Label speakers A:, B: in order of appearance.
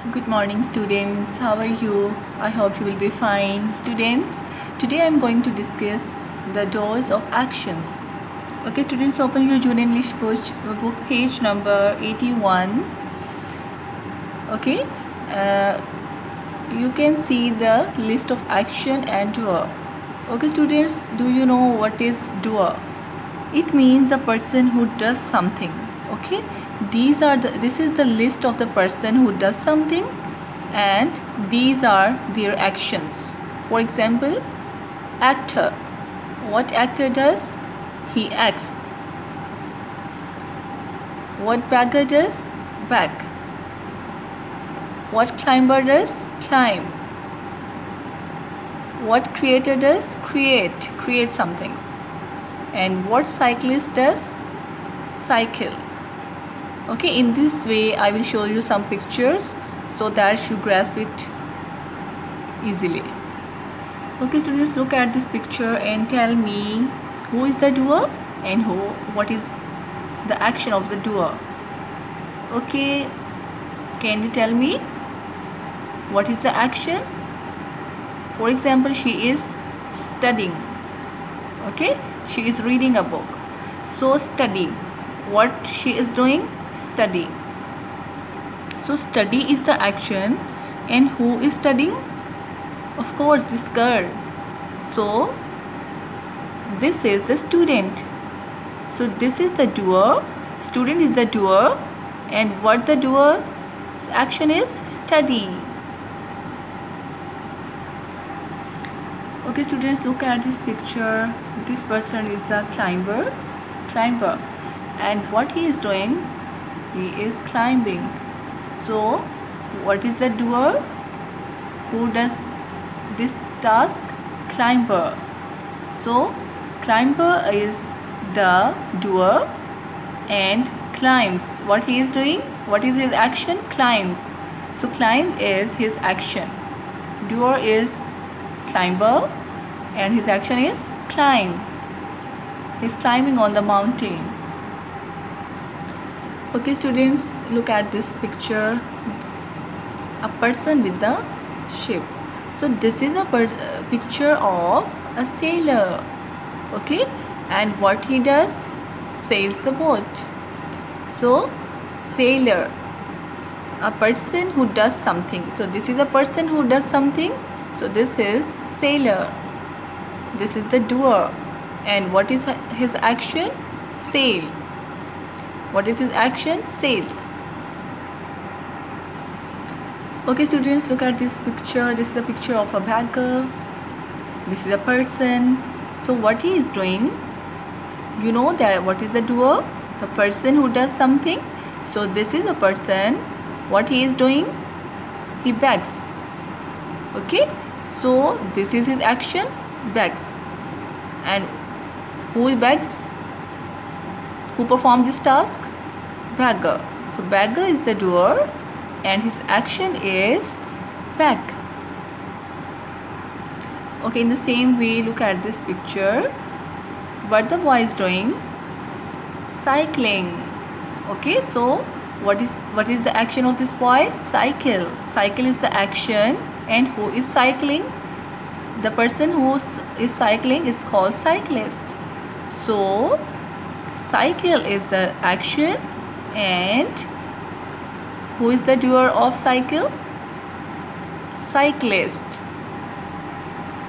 A: Good morning students, how are you? I hope you will be fine. Students, today I am going to discuss the doors of actions. Okay students, open your Junior English book page number 81. Okay, you can see the list of action and doer. Okay students, do you know what is doer? It means a person who does something. Okay, this is the list of the person who does something, and these are their actions. For example, actor. What actor does? He acts. What bagger does? Beg. What climber does? Climb. What creator does? Create some things. And what cyclist does? Cycle. Okay, in this way I will show you some pictures so that you grasp it easily. Okay students, look at this picture and tell me who is the doer and what is the action of the doer. Okay, can you tell me what is the action? For example, she is studying. Okay, she is reading a book. So study. What she is doing? Study. So study is the action, and who is studying? Of course, this girl. So this is the student. So this is the doer. Student is the doer, and what the doer's action is? Study. Okay students, look at this picture. This person is a climber. And what he is doing? He is climbing. So what is the doer? Who does this task? Climber. So climber is the doer and climbs. What he is doing? What is his action? Climb. So climb is his action. Doer is climber and his action is climb. He's climbing on the mountain. Okay students, look at this picture. A person with the ship. So this is a picture of a sailor. Okay, and what he does? Sails the boat. So sailor, a person who does something. So this is a person who does something. So this is sailor. This is the doer. And what is his action? Sail. What is his action? Sails. Okay students, look at this picture. This is a picture of a bagger. This is a person. So what he is doing? You know that what is the doer? The person who does something. So this is a person. What he is doing? He begs. Okay, so this is his action. Begs. And who begs? Who performed this task? Beggar. So beggar is the doer and his action is beg. Okay, in the same way, look at this picture. What the boy is doing? Cycling. Okay, so what is the action of this boy? Cycle. Cycle is the action, and who is cycling? The person who is cycling is called cyclist. So cycle is the action, and who is the doer of cycle? Cyclist.